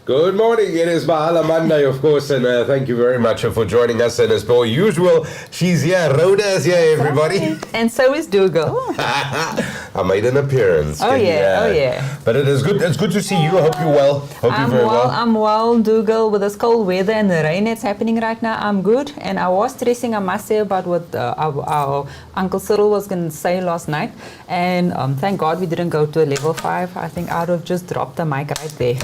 Good morning. It is Mahala Monday, of course, and thank you very much for joining us. And as per usual, she's here. Rhoda is here, everybody. Right. And so is Dougal. I made an appearance. Oh yeah. But it is good. It's good to see you. I hope you're well. Hope you're very well. I'm well, Dougal. With this cold weather and the rain that's happening right now, I'm good. And I was stressing, I must say, about what our Uncle Cyril was going to say last night. And thank God we didn't go to a level 5. I think I would have just dropped the mic right there.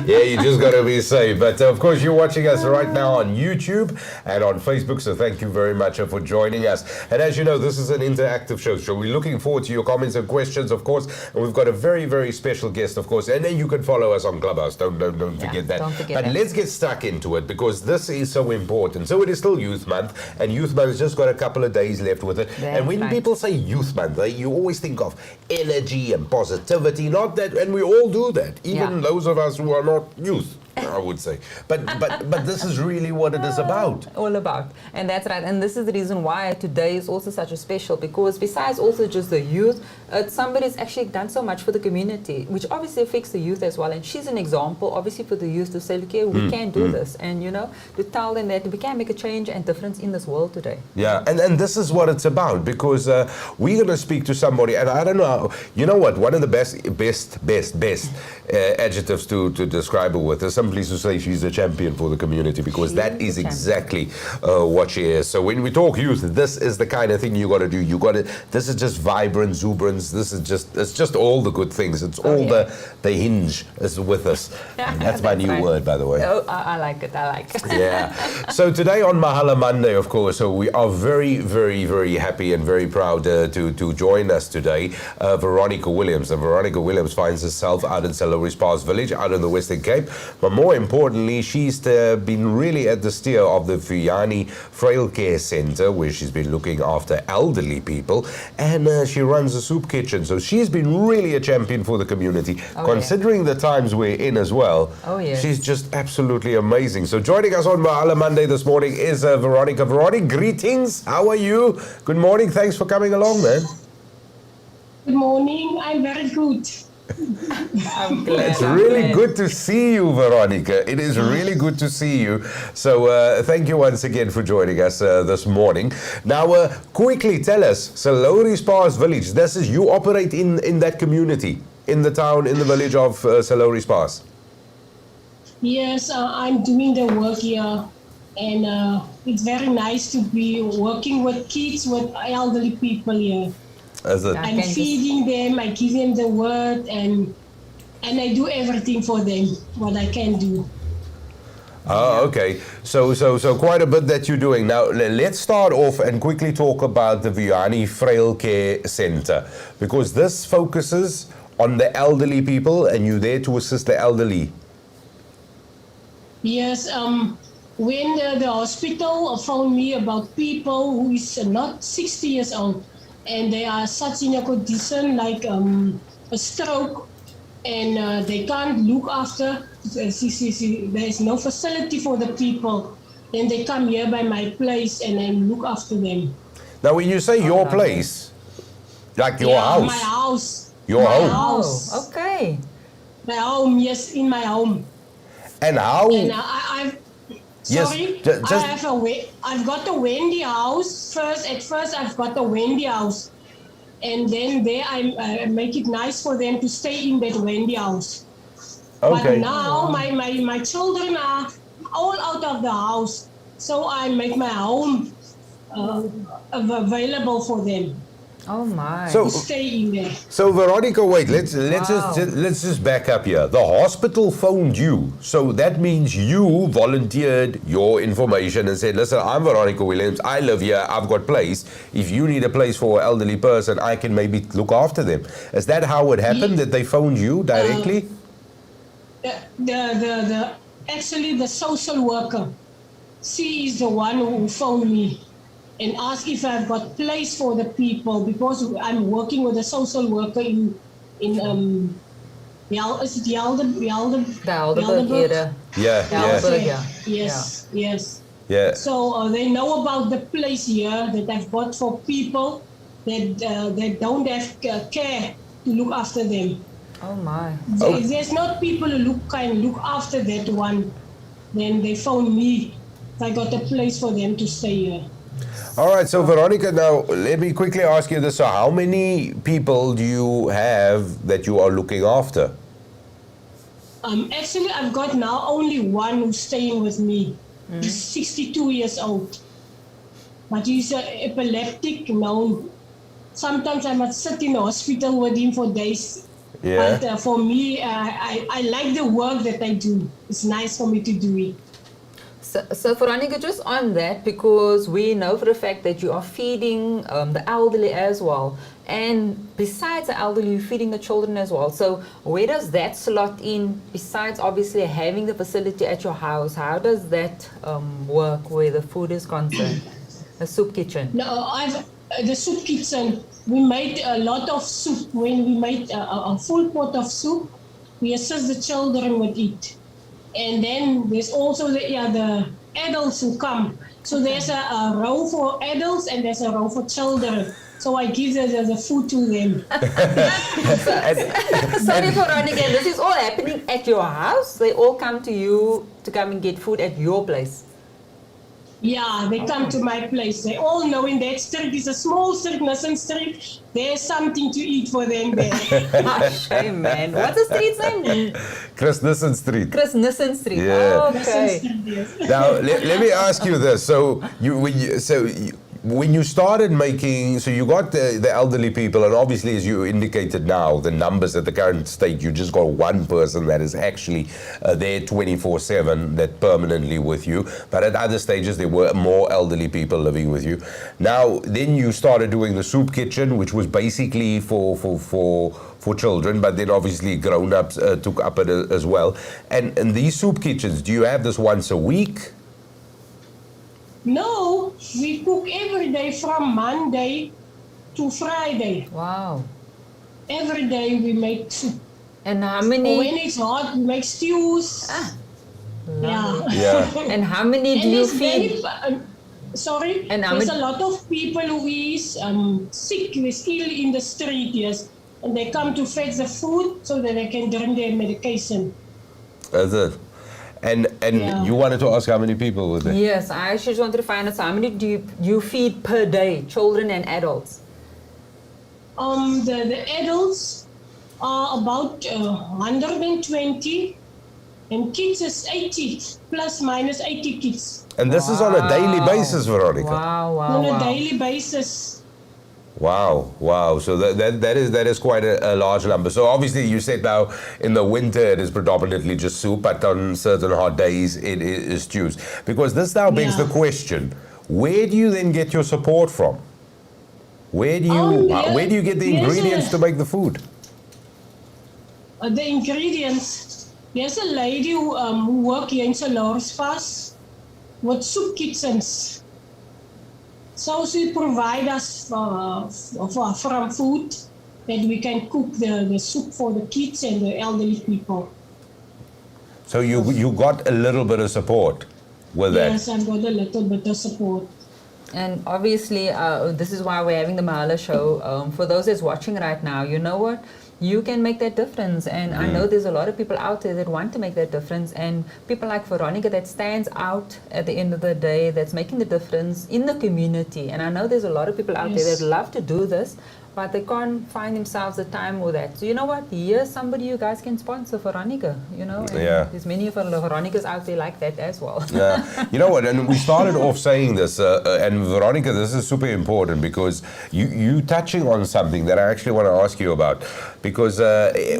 Yeah, you just got to be safe. But of course, you're watching us right now on YouTube and on Facebook. So thank you very much for joining us. And as you know, this is an interactive show. So we're looking forward to your comments and questions, of course. And we've got a very, very special guest, of course. And then you can follow us on Clubhouse. Don't forget that. Don't forget but that. let's get stuck into it because this is so important. So it is still Youth Month, and Youth Month has just got a couple of days left with it. And when people say Youth Month, you always think of energy and positivity. Not that, and we all do that. Even those of us who are not youth, I would say. But this is really what it is about. All about. And that's right. And this is the reason why today is also such a special, because besides also just the youth, somebody's actually done so much for the community, which obviously affects the youth as well. And she's an example, obviously, for the youth to say, look here, we can do this. And, to tell them that we can make a change and difference in this world today. Yeah, and this is what it's about, because we're going to speak to somebody, and I don't know, you know what, one of the best adjectives to describe her with is simply to say she's a champion for the community, because that is exactly what she is. So when we talk youth, this is the kind of thing you got to do. This is just vibrant exuberance. It's just all the good things. It's all the hinge is with us. And that's my new word, by the way. Oh, I like it. Yeah. So today on Mahala Monday, of course, so we are very, very, very happy and very proud to join us today, Veronica Williams. And Veronica Williams finds herself out in Lowry village, out in the Western Cape. But more importantly, she's been really at the steer of the Vuyani Frail Care Centre, where she's been looking after elderly people. And she runs a soup kitchen. So she's been really a champion for the community, considering the times we're in as well. Oh, yes. She's just absolutely amazing. So joining us on Mahala Monday this morning is Veronica. Veronica, greetings. How are you? Good morning. Thanks for coming along, man. Good morning. I'm very good. I'm glad. It's really good to see you, Veronica. It is really good to see you. So thank you once again for joining us this morning. Now, quickly tell us, so Lowry village, this is, you operate in that community, in the town, in the village of Lowry. Yes, I'm doing the work here, and it's very nice to be working with kids, with elderly people here. I'm feeding them, I give them the word, and I do everything for them, what I can do. Oh, okay. So quite a bit that you're doing. Now, let's start off and quickly talk about the Vuyani Frail Care Centre, because this focuses on the elderly people, and you're there to assist the elderly. Yes, when the hospital phoned me about people who is not 60 years old, and they are such in a condition like a stroke, and they can't look after, there is no facility for the people, then they come here by my place and I look after them. Now, when you say your place, like your house? My house. Your my home? House. Oh, okay. My home, yes, in my home. And how? And sorry, yes, I've got a Wendy house. At first I've got a Wendy house. And then there I make it nice for them to stay in that Wendy house. Okay. But now my children are all out of the house. So I make my home available for them. Oh my. To stay in there. So Veronica, wait, let's just back up here. The hospital phoned you. So that means you volunteered your information and said, listen, I'm Veronica Williams, I live here, I've got place. If you need a place for an elderly person, I can maybe look after them. Is that how it happened, that they phoned you directly? Actually the social worker, she is the one who phoned me and asked if I've got place for the people, because I'm working with a social worker in Helderberg area. Yes. Yeah. So they know about the place here that I've got for people that don't have care to look after them. Oh my. There's not people who look after that one. Then they phone me. I got a place for them to stay here. All right, so Veronica, now let me quickly ask you this. So how many people do you have that you are looking after? Actually, I've got now only one who's staying with me. He's 62 years old. But he's epileptic now. Sometimes I must sit in the hospital with him for days. Yeah. But for me, I like the work that I do. It's nice for me to do it. So Veronica, just on that, because we know for a fact that you are feeding the elderly as well. And besides the elderly, you're feeding the children as well. So where does that slot in, besides obviously having the facility at your house? How does that work where the food is concerned? The soup kitchen? No, the soup kitchen. We made a lot of soup. When we made a full pot of soup, we assist the children with it. And then there's also the adults who come. So there's a row for adults and there's a row for children. So I give the food to them. Sorry, Veronica, this is all happening at your house? They all come to you to come and get food at your place? Yeah, they come to my place. They all know in that street, it's a small street, Nissen Street. There's something to eat for them there. Shame, man. What's the street's name? Chris Nissen Street. Chris Nissen Street. Yeah. Okay. Now, let me ask you this. So, when you started making, so you got the elderly people, and obviously, as you indicated now, the numbers at the current state, you just got one person that is actually there 24/7, that permanently with you. But at other stages, there were more elderly people living with you. Now, then you started doing the soup kitchen, which was basically for children, but then obviously grown-ups took up it as well. And these soup kitchens, do you have this once a week? No, we cook every day from Monday to Friday. Wow. Every day we make soup. And how many? When it's hot, we make stews. Yeah. Yeah. And how many do you it's feed? Sorry? And how There's many- a lot of people who is sick, is ill in the street, yes. And they come to fetch the food so that they can drink their medication. That's it. And Yeah. you wanted to ask how many people were there? Yes, I actually just wanted to find out how many do you feed per day, children and adults? The adults are about 120 and kids is 80, plus minus 80 kids. And this is on a daily basis, Veronica. Wow, wow, On a wow. daily basis. Wow. So that is quite a large number. So obviously you said now in the winter it is predominantly just soup, but on certain hot days it is stews. Because this now begs the question, where do you then get your support from? Where do you get the Yes, ingredients to make the food? The ingredients. There's a lady who works here in Lowry with soup kitchens. So she provides us from food that we can cook the soup for the kids and the elderly people. So you got a little bit of support with that? Yes, I've got a little bit of support. And obviously, this is why we're having the Mahala show. For those that's watching right now, you know what? You can make that difference. And I know there's a lot of people out there that want to make that difference. And people like Veronica that stands out at the end of the day, that's making the difference in the community. And I know there's a lot of people out there that love to do this, but they can't find themselves the time or that. So you know what? Here's somebody you guys can sponsor, Veronica. You know, and there's many of Veronicas out there like that as well. Yeah. You know what? And we started off saying this, and Veronica, this is super important because you touching on something that I actually want to ask you about. Because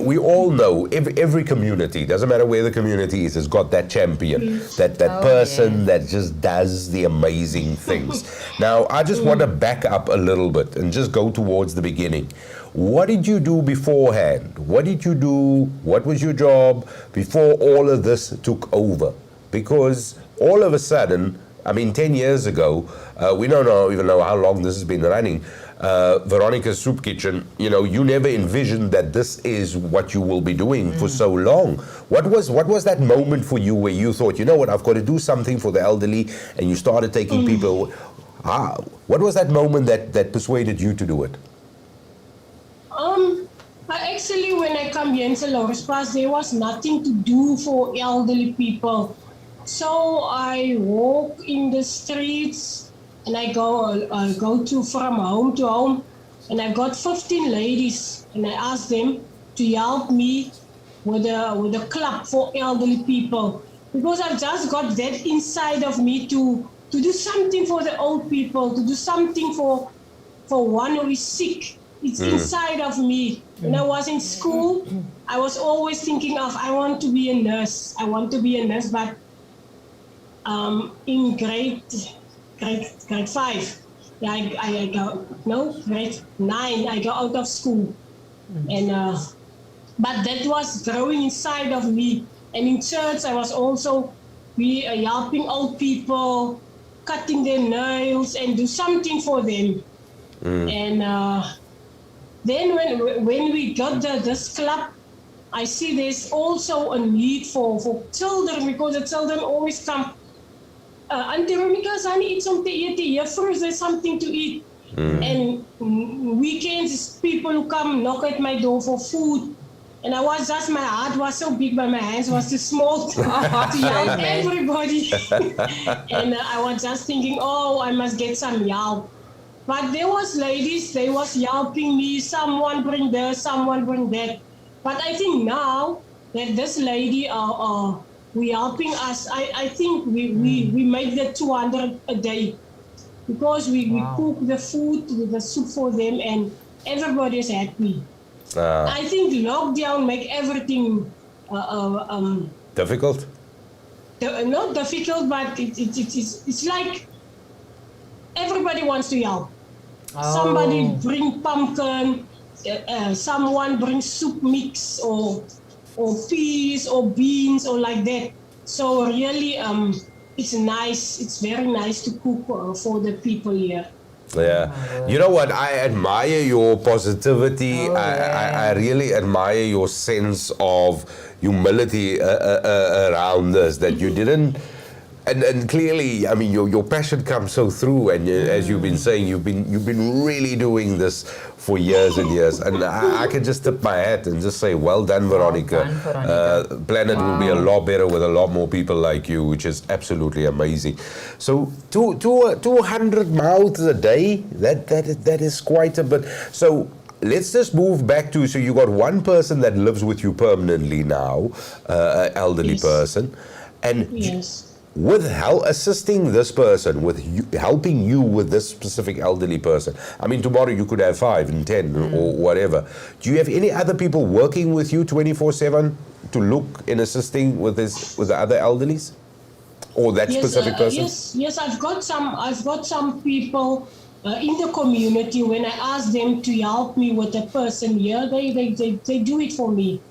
we all know every community, doesn't matter where the community is, has got that champion, that person that just does the amazing things. Now, I just want to back up a little bit and just go towards the beginning. What did you do beforehand? What did you do? What was your job before all of this took over? Because all of a sudden, I mean, 10 years ago, we don't even know how long this has been running. Veronica's Soup Kitchen, you know, you never envisioned that this is what you will be doing for so long. What was that moment for you where you thought, you know what, I've got to do something for the elderly, and you started taking people? What was that moment that persuaded you to do it? Actually, when I come here in Lowry's Pass, there was nothing to do for elderly people. So I walk in the streets and I go to from home to home, and I got 15 ladies, and I asked them to help me with a club for elderly people, because I've just got that inside of me to do something for the old people, to do something for one who is sick. It's inside of me. When I was in school, I was always thinking of, I want to be a nurse. I want to be a nurse, but in grade 5, yeah, I go, no, grade 9, I go out of school. And but that was growing inside of me. And in church, I was also helping old people, cutting their nails and do something for them. And then when we got this club, I see there's also a need for children, because the children always come. Auntie Veronica, I need something to eat here. First, there's something to eat. And weekends, people who come knock at my door for food. And my heart was so big, but my hands was too small to help everybody. And I was just thinking, oh, I must get some help. But there was ladies, they was helping me. Someone bring this, someone bring that. But I think now that this lady we helping us, I think we make the 200 a day, because we cook the food, the soup for them, and everybody is happy. I think lockdown make everything difficult. Not difficult, but it's like everybody wants to help. Somebody bring pumpkin, someone bring soup mix or peas or beans or like that. So really, it's nice. It's very nice to cook for the people here. Yeah. You know what? I admire your positivity. I really admire your sense of humility around this, that you didn't. And clearly, I mean, your passion comes so through, and as you've been saying, you've been really doing this for years and years, and I can just tip my hat and just say, well done, Veronica. Well done, Veronica. Planet will be a lot better with a lot more people like you, which is absolutely amazing. So 200 mouths a day, that is quite a bit. So let's just move back to, so you got one person that lives with you permanently now, an elderly person, and with assisting this person, with helping you with this specific elderly person. I mean, tomorrow you could have 5 and 10 or whatever. Do you have any other people working with you 24/7 to look in assisting with the other elderlies, or that specific person? Yes, I've got some people in the community. When I ask them to help me with a person here, they do it for me.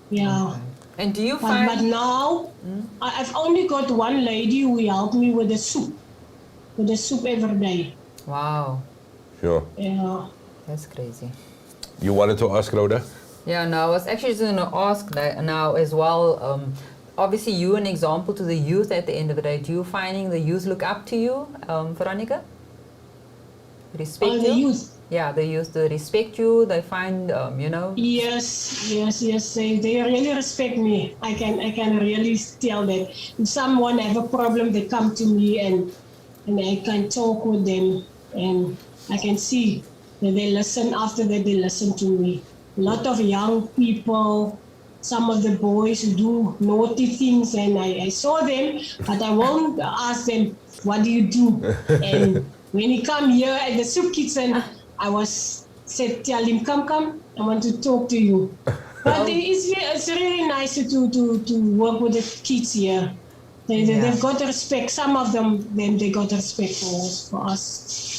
Yeah. And do you find... But now, I've only got one lady who helped me with the soup every day. Wow. Sure. Yeah. That's crazy. You wanted to ask, Rhoda? Yeah, no, I was actually just going to ask that now as well. Obviously, you're an example to the youth at the end of the day. Do you finding the youth look up to you, Veronica? Respect you? The youth. Yeah, they used to respect you. They find, Yes. They really respect me. I can really tell that. If someone have a problem, they come to me and I can talk with them, and I can see that they listen. After that, they listen to me. A lot of young people, some of the boys who do naughty things, and I saw them, but I won't ask them, what do you do? And when he come here at the soup kitchen, I said, tell him, come, I want to talk to you. But it's really nice to work with the kids here. They've got respect. Some of them they got respect for us.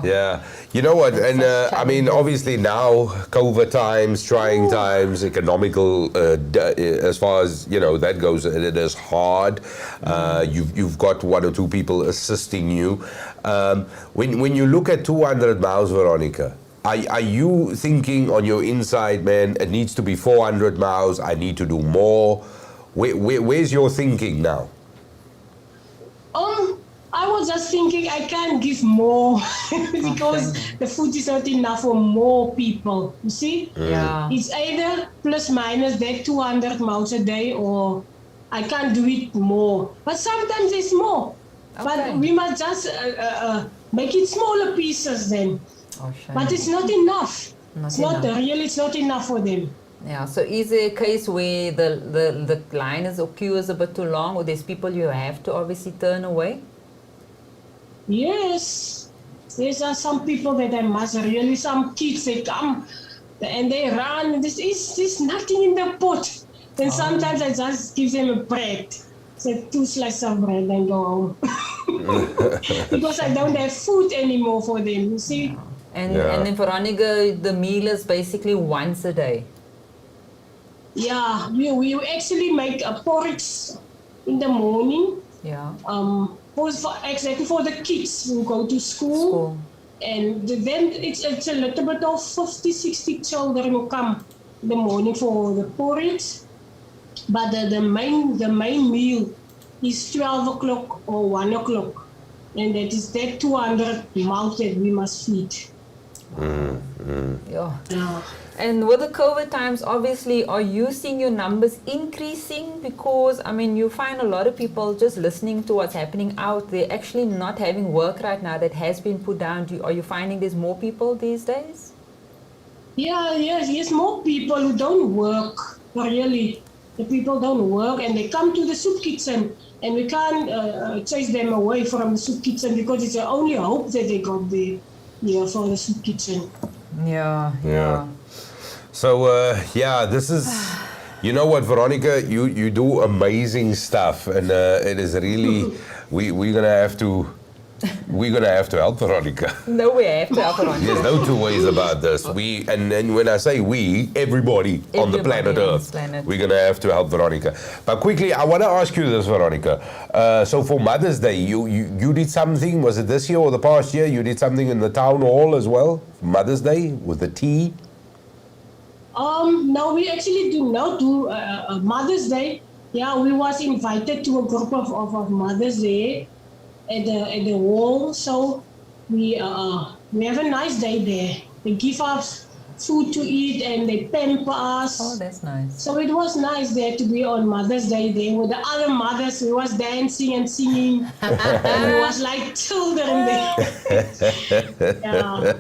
Yeah, you know what, and I mean, obviously now, COVID times, trying times, economical, as far as, that goes, it is hard. You've got 1 or 2 people assisting you. When you look at 200 miles, Veronica, are you thinking on your inside, man, it needs to be 400 miles, I need to do more? Where's your thinking now? I was just thinking I can't give more because the food is not enough for more people. You see? Yeah. It's either plus minus that 200 mouths a day, or I can't do it more. But sometimes it's more. But we must just make it smaller pieces then. Oh, shame. But it's not enough. Not It's not enough for them. Yeah, so is there a case where the line is or queue is a bit too long, or there's people you have to obviously turn away? Yes. There's some people that I must really, some kids, they come and they run. There's nothing in the pot. And sometimes I just give them a bread. Say 2 slices of bread and go home. Because I don't have food anymore for them, you see. And then Veronica, the meal is basically once a day. Yeah, we actually make a porridge in the morning. Yeah. Exactly for the kids who go to school. And then it's a little bit of 50, 60 children who come in the morning for the porridge. But the main meal is 12 o'clock or 1 o'clock. And that is that 200 mouths that we must feed. Yeah. And with the COVID times, obviously, are you seeing your numbers increasing? Because, I mean, you find a lot of people just listening to what's happening out there, actually not having work right now that has been put down. Are you finding there's more people these days? Yes, more people who don't work, really. The people don't work and they come to the soup kitchen, and we can't chase them away from the soup kitchen because it's the only hope that they got there for the soup kitchen. Yeah. So, this is, you know what, Veronica, you do amazing stuff, and it is really, we're gonna have to help Veronica. No, we have to help Veronica. There's no two ways about this. And when I say we, everybody on the planet Earth, we're gonna have to help Veronica. But quickly, I want to ask you this, Veronica. So for Mother's Day, you did something. Was it this year or the past year? You did something in the town hall as well. Mother's Day with the tea. No, we actually do not do Mother's Day. Yeah, we was invited to a group of Mother's Day at the hall. So we have a nice day there. They give us food to eat and they pamper us. Oh, that's nice. So it was nice there to be on Mother's Day there with the other mothers. We was dancing and singing. And we was like children there. Yeah.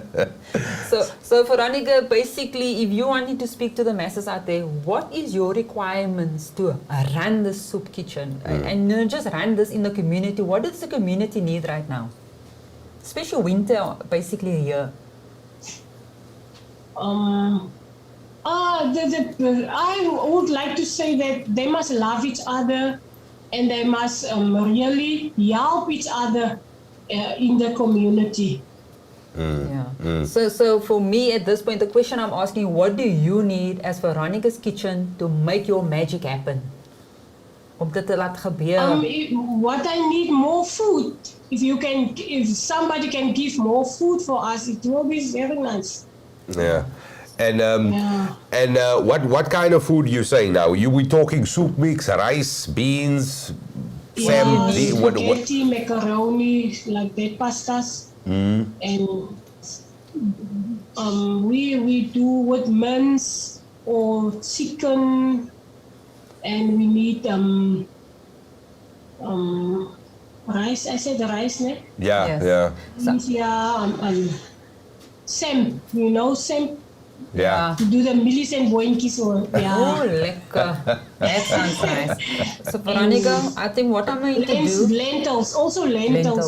So Veronica, basically, if you wanted to speak to the masses out there, what is your requirements to run the soup kitchen? And not just run this in the community. What does the community need right now? Especially winter, basically here. I would like to say that they must love each other and they must really help each other in the community. So for me at this point, the question I'm asking, what do you need as Veronica's Kitchen to make your magic happen? Om dit te laat gebeur. What I need more food. If somebody can give more food for us, it will be very nice. Yeah. And what kind of food you saying now? We talking soup mix, rice, beans, spaghetti, macaroni, like that, pastas. And we do with mince or chicken, and we need rice. I said rice, ne? Yeah. Sam, Sam. Yeah. To do the millies and boinkies. Oh, lekker. That sounds nice. So, Veronica, I think what I'm going to do... Lentils,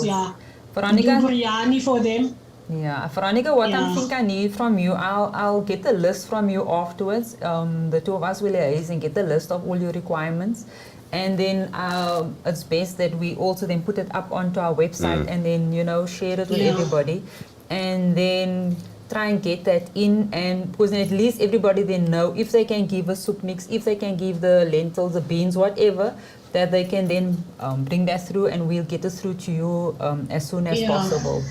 yeah. Veronica, do biryani for them. Yeah, Veronica, what I think I need from you, I'll get a list from you afterwards. The two of us will liaise and get a list of all your requirements. And then it's best that we also then put it up onto our website and then, share it with everybody. And then try and get that in, and because then at least everybody then know if they can give a soup mix, if they can give the lentils, the beans, whatever, that they can then bring that through, and we'll get it through to you as soon as possible.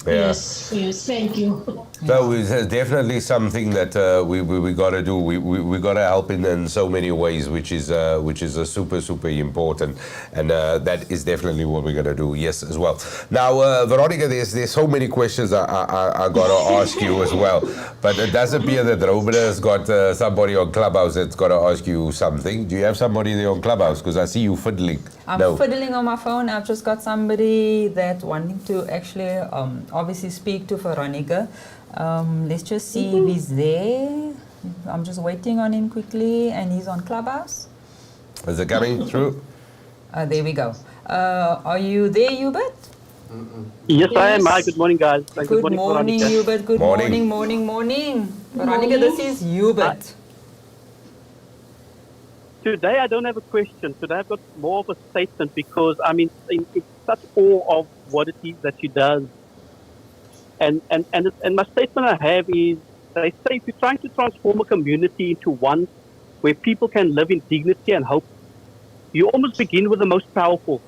Yeah. Yes, thank you. So it's definitely something that we got to do. We got to help in so many ways, which is a super important, and that is definitely what we're going to do. Yes, as well. Now, Veronica, there's so many questions I got to ask you as well, but it does appear that Robert has got somebody on Clubhouse that's got to ask you something. Do you have somebody there on Clubhouse? Because I see you fiddling. I'm fiddling on my phone. I've just got somebody that wanting to actually obviously speak to Veronica. Let's just see if he's there. I'm just waiting on him quickly, and he's on Clubhouse. Is it coming through? There we go. Are you there, Hubert? Yes, I am. Hi, good morning, guys. Good morning, Veronica. Hubert. Good Morning. morning. Veronica, this is Hubert. Today, I don't have a question. Today, I've got more of a statement because I'm in such awe of what it is that she does. And my statement I have is, they say if you're trying to transform a community into one where people can live in dignity and hope, you almost begin with the most powerful.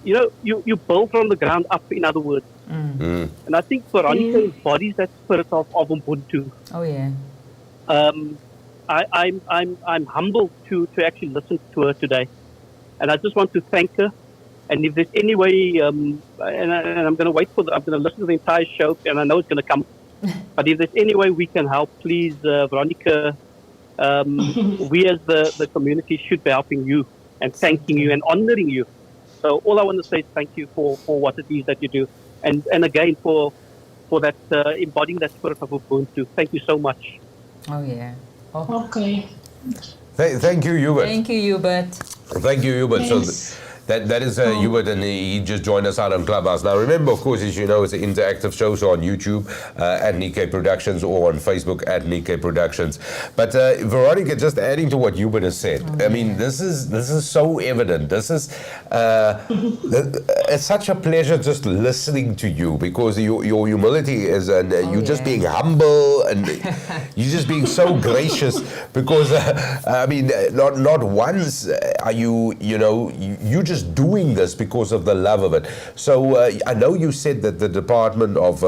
You know, you build from the ground up, in other words. And I think Veronica embodies that spirit of Ubuntu. Oh yeah. I'm humbled to actually listen to her today, and I just want to thank her. And if there's any way, and I'm going to wait I'm going to listen to the entire show, and I know it's going to come. But if there's any way we can help, please, Veronica, we as the community should be helping you and thanking you and honoring you. So all I want to say is thank you for what it is that you do, and again for that embodying that spirit of Ubuntu. Thank you so much. Oh yeah. Oh. Okay. Thank you, Hubert. Thank you, Hubert. Thank you, Hubert. Thanks. So that is Hubert, and he just joined us out on Clubhouse. Now, remember, of course, as you know, it's an interactive show, so on YouTube at Nickay Productions or on Facebook at Nickay Productions. But Veronica, just adding to what Hubert has said, I mean, this is so evident. This is it's such a pleasure just listening to you, because your humility is, and you just being humble, and you're just being so gracious. Because I mean, not once are you just doing this because of the love of it. So I know you said that the Department of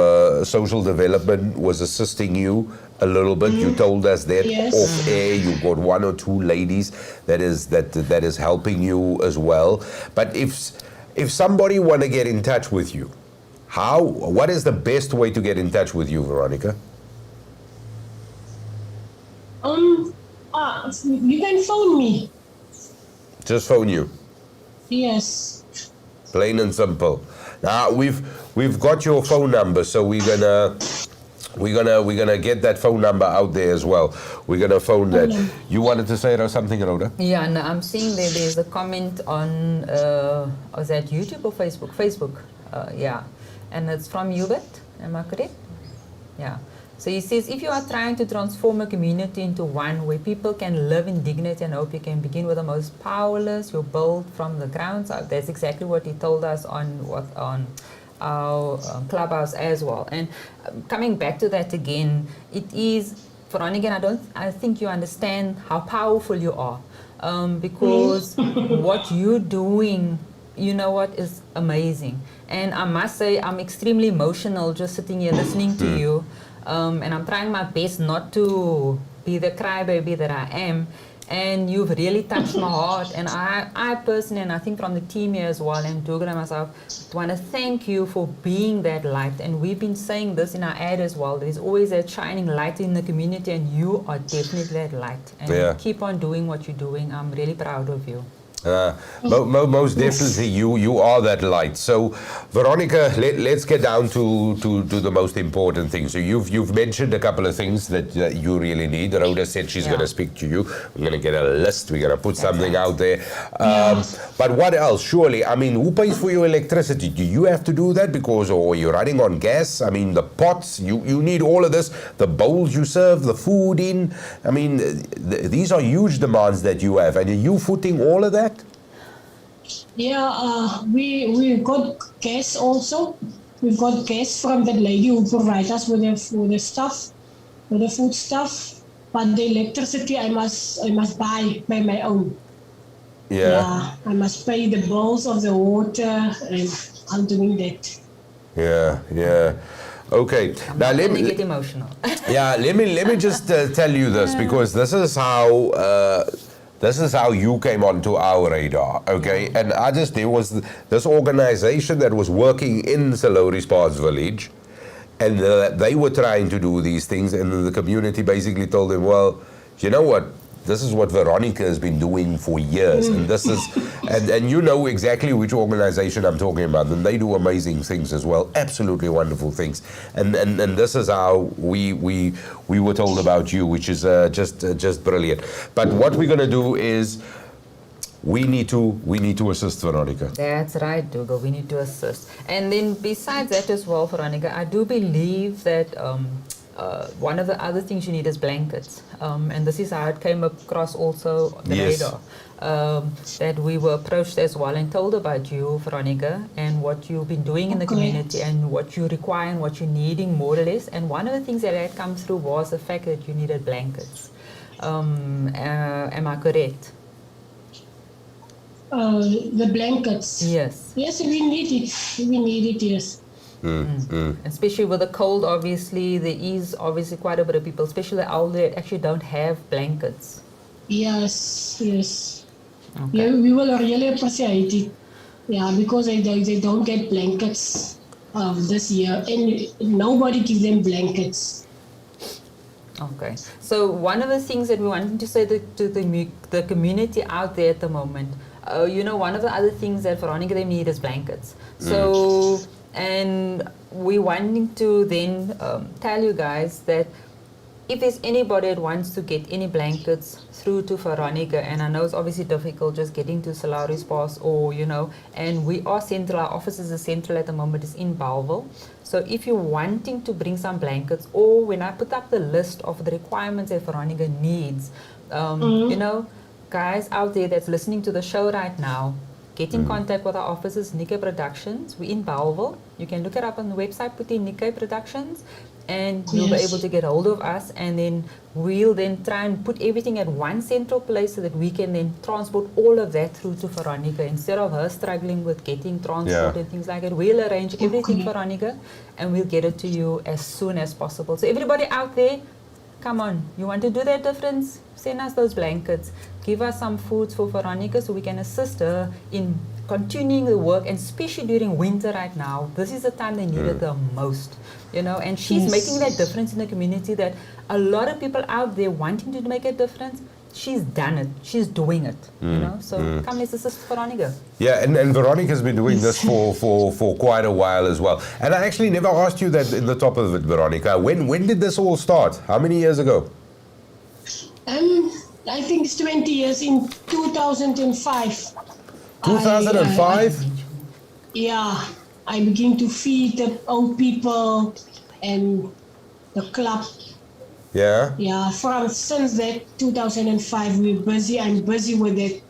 Social Development was assisting you a little bit. You told us that off air. You've got one or two ladies that is helping you as well. But if somebody want to get in touch with you, what is the best way to get in touch with you, Veronica? You can phone me. Just phone you. Yes. Plain and simple. Now we've got your phone number, so we're gonna get that phone number out there as well. We're gonna phone that. You wanted to say something, Rhoda? Yeah, no, I'm seeing there's a comment on is that YouTube or Facebook? Facebook. Yeah, and it's from Hubert. Am I correct? Yeah. So he says, if you are trying to transform a community into one where people can live in dignity and hope, you can begin with the most powerless. You build from the ground up. That's exactly what he told us on our Clubhouse as well. And coming back to that again, it is, Veronica, I think you understand how powerful you are, because what you're doing, you know what, is amazing. And I must say, I'm extremely emotional just sitting here listening to you. And I'm trying my best not to be the crybaby that I am. And you've really touched my heart. And I personally, and I think from the team here as well, and Douglas and myself, want to thank you for being that light. And we've been saying this in our ad as well. There's always that shining light in the community, and you are definitely that light. And keep on doing what you're doing. I'm really proud of you. Most definitely, you are that light. So, Veronica, let's get down to the most important things. So you've mentioned a couple of things that you really need. Rhoda said she's going to speak to you. We're going to get a list. We're going to put something out there. But what else? Surely, I mean, who pays for your electricity? Do you have to do that or you're running on gas? I mean, the pots, you need all of this. The bowls you serve, the food in. I mean, these are huge demands that you have. And are you footing all of that? Yeah, we got gas also. We've got gas from that lady who provides us with the stuff, with the food stuff. But the electricity I must buy by my own. Yeah, I must pay the bills of the water, and I'm doing that. Yeah. Okay. I'm Now not let going to me. get emotional. Yeah, let me just tell you this, because this is how you came onto our radar, okay? And there was this organization that was working in Lowry Spas Village, and they were trying to do these things, and the community basically told them, well, you know what? This is what Veronica has been doing for years, and this is, and you know exactly which organization I'm talking about, and they do amazing things as well, absolutely wonderful things, and this is how we were told about you, which is just brilliant. But what we're going to do is we need to assist Veronica. That's right, Dougal. We need to assist. And then besides that as well, Veronica, I do believe that one of the other things you need is blankets. And this is how it came across also the radar. That we were approached as well and told about you, Veronica, and what you've been doing in the community and what you require and what you're needing more or less. And one of the things that had come through was the fact that you needed blankets. Am I correct? The blankets. Yes. Yes, we need it. We need it, yes. Especially with the cold, obviously, there is obviously quite a bit of people, especially the elderly, actually don't have blankets. Yes. Okay. Yeah, we will really appreciate it. Yeah, because they don't get blankets this year, and nobody gives them blankets. Okay. So one of the things that we wanted to say to the community out there at the moment, one of the other things that Veronica they need is blankets. So, and we wanting to then tell you guys that if there's anybody that wants to get any blankets through to Veronica, and I know it's obviously difficult just getting to Lowry Spas or, and we are central, our offices are central at the moment, is in Bellville. So if you're wanting to bring some blankets, or when I put up the list of the requirements that Veronica needs, guys out there that's listening to the show right now, get in contact with our offices, Nickay Productions. We're in Bellville. You can look it up on the website, put in Nickay Productions, and you'll be able to get hold of us, and then we'll then try and put everything at one central place so that we can then transport all of that through to Veronica. Instead of her struggling with getting transport and things like that, we'll arrange everything, Veronica, and we'll get it to you as soon as possible. So everybody out there, come on, you want to do that difference? Send us those blankets. Give us some foods for Veronica so we can assist her in continuing the work, and especially during winter right now. This is the time they need it the most, and she's making that difference in the community that a lot of people out there wanting to make a difference. She's done it. She's doing it, So come, let's assist Veronica. Yeah, and Veronica's been doing this for quite a while as well. And I actually never asked you that in the top of it, Veronica. When did this all start? How many years ago? I think it's 20 years, in 2005. 2005? I began to feed the old people and the club. Yeah. Yeah, since that 2005, I'm busy with that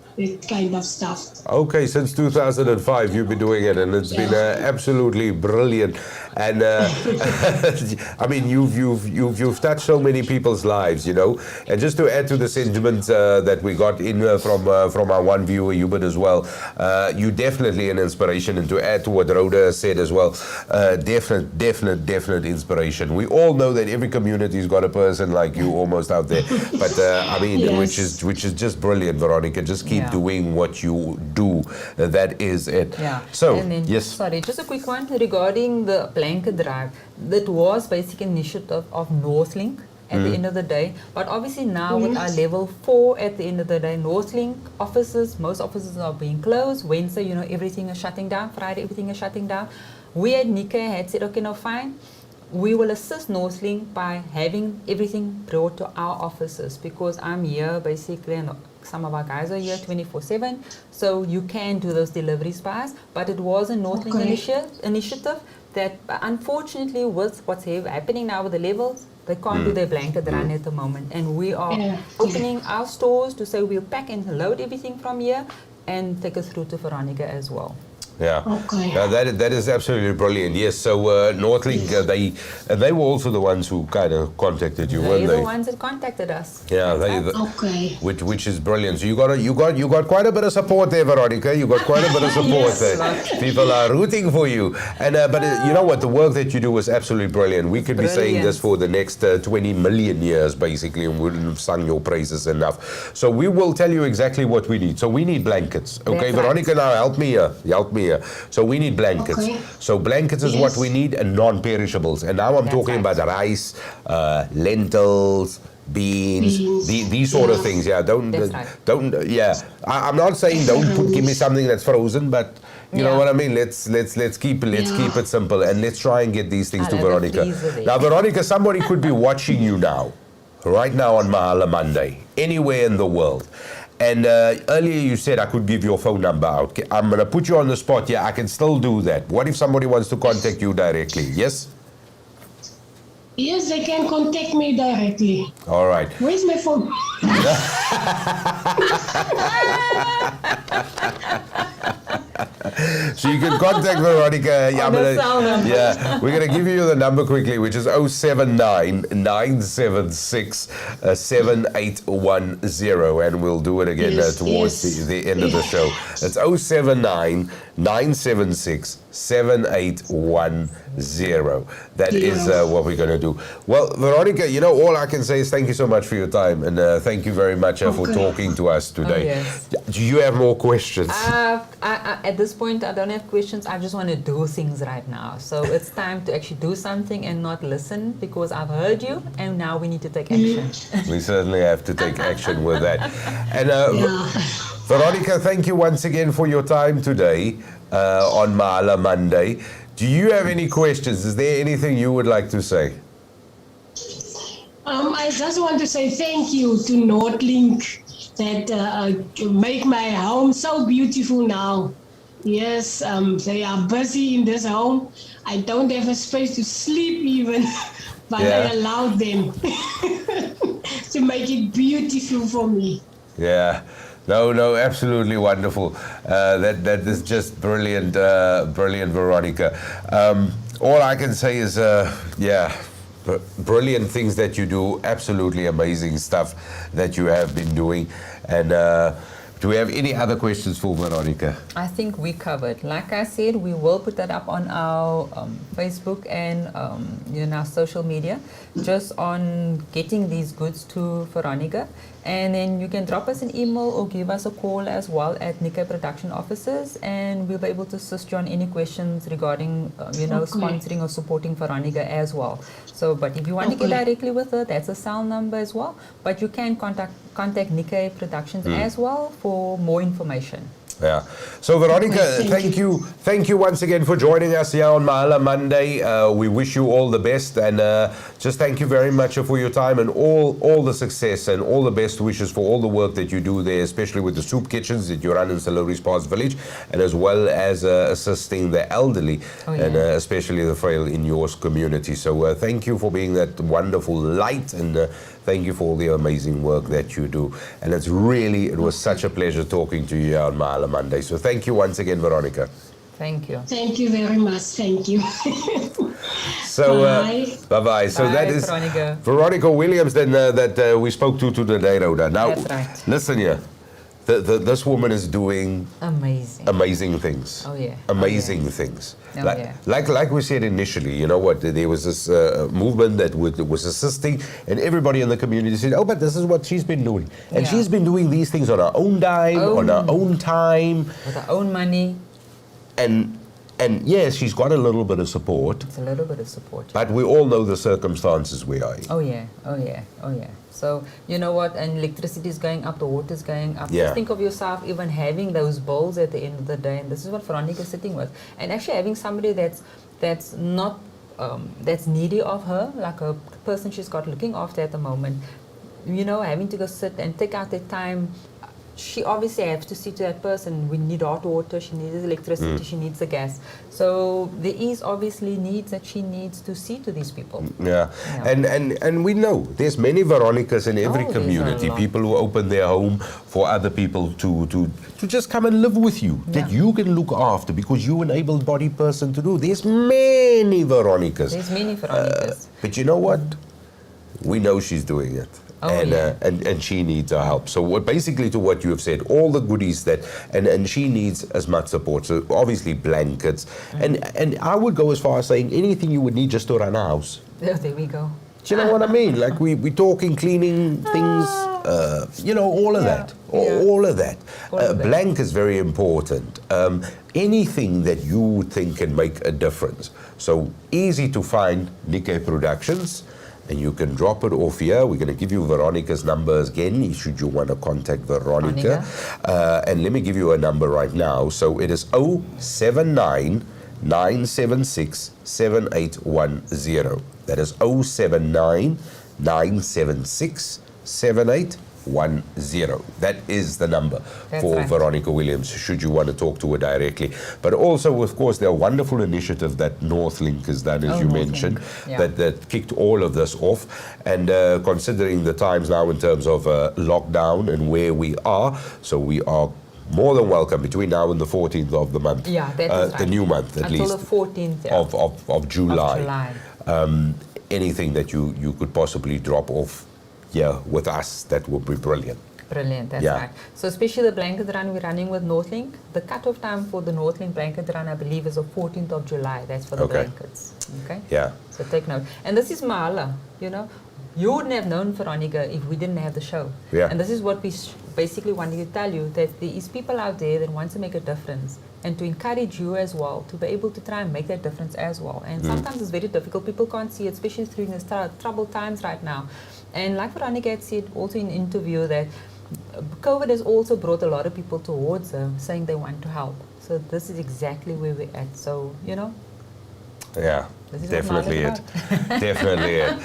kind of stuff. Okay, since 2005 you've been doing it, and it's been absolutely brilliant. And I mean, you've touched so many people's lives, And just to add to the sentiment that we got in from our one viewer, Hubert, as well, you definitely an inspiration. And to add to what Rhoda said as well, definite inspiration. We all know that every community's got a person like you almost out there, but I mean, which is just brilliant, Veronica. Just keep doing what you do. That is it. Yeah. So, and then, yes. Sorry, just a quick one regarding the blanket drive. That was basic initiative of Northlink at the end of the day. But obviously now with our level 4 at the end of the day, Northlink offices, most offices are being closed. Wednesday, everything is shutting down. Friday, everything is shutting down. We at Nickay had said, okay, no, fine. We will assist Northlink by having everything brought to our offices, because I'm here basically, and some of our guys are here 24/7, so you can do those deliveries by us. But it was a Northlink initiative that, unfortunately, with what's happening now with the levels, they can't do their blanket run at the moment. And we are opening our stores to say we'll pack and load everything from here and take it through to Veronica as well. Yeah. Okay. That is absolutely brilliant. Yes. So Northlink, they were also the ones who kind of contacted you, weren't They're they? the ones that contacted us. Yeah, Okay. which is brilliant. So you got quite a bit of support there, Veronica. You got quite a bit of support Yes. there. People are rooting for you. And but you know what? The work that you do is absolutely brilliant. We could be saying this for the next 20 million years, basically, and we wouldn't have sung your praises enough. So we will tell you exactly what we need. So we need blankets. Okay, That's Veronica, now help me here. Help me here. So we need blankets. Okay. So blankets is what we need, and non-perishables. And now I'm That's talking right. about rice, lentils, beans, these sort of things. Yeah, That's right. I'm not saying give me something that's frozen, but you know Yeah. what I mean. Let's keep it simple, and let's try and get these things I'll to have a Veronica. freezer there. Now, Veronica, somebody could be watching you now, right now on Mahala Monday, anywhere in the world. And earlier you said I could give your phone number out. I'm going to put you on the spot. Yeah, I can still do that. What if somebody wants to contact you directly? Yes? Yes, they can contact me directly. All right. Where's my phone? So you can contact Veronica. On the cell number. Yeah, we're going to give you the number quickly, which is 079 976 7810, and we'll do it again towards the end of the show. It's 079 976 7810. That is what we're going to do. Well, Veronica, you know, all I can say is thank you so much for your time, and thank you very much for talking to us today. yes. Do you have more questions? At this point, I don't have questions. I just want to do things right now. So it's time to actually do something and not listen, because I've heard you, and now we need to take action. We certainly have to take action with that. And Veronica, thank you once again for your time today on Mahala Monday. Do you have any questions? Is there anything you would like to say? I just want to say thank you to Northlink that make my home so beautiful now. Yes, they are busy in this home. I don't have a space to sleep even, but I allowed them to make it beautiful for me. Yeah. No, absolutely wonderful. That is just brilliant, brilliant, Veronica. All I can say is, brilliant things that you do, absolutely amazing stuff that you have been doing. And do we have any other questions for Veronica? I think we covered. Like I said, we will put that up on our Facebook and our social media, just on getting these goods to Veronica. And then you can drop us an email or give us a call as well at Nickay Production Offices, and we'll be able to assist you on any questions regarding, sponsoring or supporting Veronica as well. So, but if you want to get directly with her, that's a cell number as well. But you can contact Nickay Productions as well for more information. Yeah. So Veronica, thank you once again for joining us here on Mahala Monday. We wish you all the best, and just thank you very much for your time and all the success and all the best wishes for all the work that you do there, especially with the soup kitchens that you run in Lowry Village, and as well as assisting the elderly and especially the frail in your community. So thank you for being that wonderful light, and thank you for all the amazing work that you do. And it was such a pleasure talking to you on Mahala Monday. So thank you once again, Veronica. Thank you. Thank you very much. Thank you. So bye-bye. So Bye, that is Veronica. Veronica Williams then that we spoke to today, Rhoda. Now, That's right. listen here. This woman is doing amazing things. Oh yeah. Amazing things. Oh, Like we said initially, you know what? There was this movement that was assisting, and everybody in the community said, "Oh, but this is what she's been doing, and she's been doing these things on her own dime, on her own time, with her own money." And yes, she's got a little bit of support. It's a little bit of support. But we all know the circumstances we are in. Oh yeah. So you know what? And electricity is going up, the water is going up. Yeah. Just think of yourself even having those bills at the end of the day, and this is what Veronica is sitting with. And actually having somebody that's not that's needy of her, like a person she's got looking after at the moment. You know, having to go sit and take out the time. she obviously has to see to that person. We need hot water, she needs electricity, she needs the gas. So there is obviously needs that she needs to see to these people. Yeah. And we know there's many Veronicas in every Oh, there's a community, lot. people who open their home for other people to just come and live with you, that you can look after because you're an able-bodied person to do. There's many Veronicas. There's many Veronicas. But you know what? We know she's doing it. Oh, and she needs our help. So basically to what you have said, all the goodies that, and she needs as much support. So obviously blankets. And I would go as far as saying anything you would need just to run a house. Oh, there we go. Do you know what I mean? Like we're talking cleaning things, all of that. All of that. Blank is very important. Anything that you think can make a difference. So easy to find Nickay Productions. And you can drop it off here. We're going to give you Veronica's number again, should you want to contact Veronica. And let me give you a number right now. So it is 079 976 7810. That is 079 976 7810. That is the number for right. Veronica Williams, should you want to talk to her directly. But also, of course, there are wonderful initiative that Northlink has done, as you mentioned, that kicked all of this off. And considering the times now in terms of lockdown and where we are, so we are more than welcome between now and the 14th of the month. Yeah, that is right. The new month, at Until least. the 14th of July. Of July. Anything that you could possibly drop off here with us, that would be brilliant. Brilliant, that's right. So especially the blanket run we're running with Northlink. The cutoff time for the Northlink blanket run, I believe, is the 14th of July. That's for the blankets. Okay? Yeah. So take note. And this is Mahala, You wouldn't have known Veronica if we didn't have the show. Yeah. And this is what we basically wanted to tell you, that there is people out there that want to make a difference and to encourage you as well to be able to try and make that difference as well. And sometimes it's very difficult. People can't see it, especially through these troubled times right now. And like Veronica had said also in an interview, that COVID has also brought a lot of people towards her saying they want to help. So this is exactly where we're at. So, Yeah, definitely it. About. Definitely it.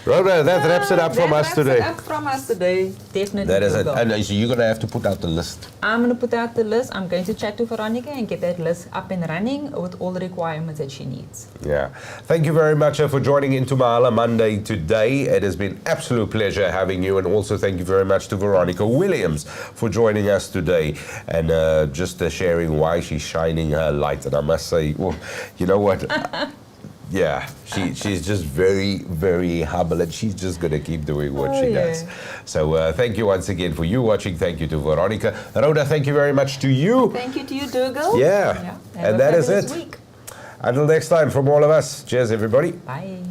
Rhoda, that wraps it up from us today. That wraps it up from us today. Definitely. That is it. And so you're going to have to put out the list. I'm going to put out the list. I'm going to chat to Veronica and get that list up and running with all the requirements that she needs. Yeah. Thank you very much for joining into Mahala Monday today. It has been absolute pleasure having you. And also thank you very much to Veronica Williams for joining us today and just sharing why she's shining her light. And I must say, well, you know what? Yeah, she's just very, very humble, and she's just going to keep doing what she does. So thank you once again for you watching. Thank you to Veronica. Rhoda, thank you very much to you. Thank you to you, Dougal. Yeah. And that is it. Week. Until next time, from all of us, cheers, everybody. Bye.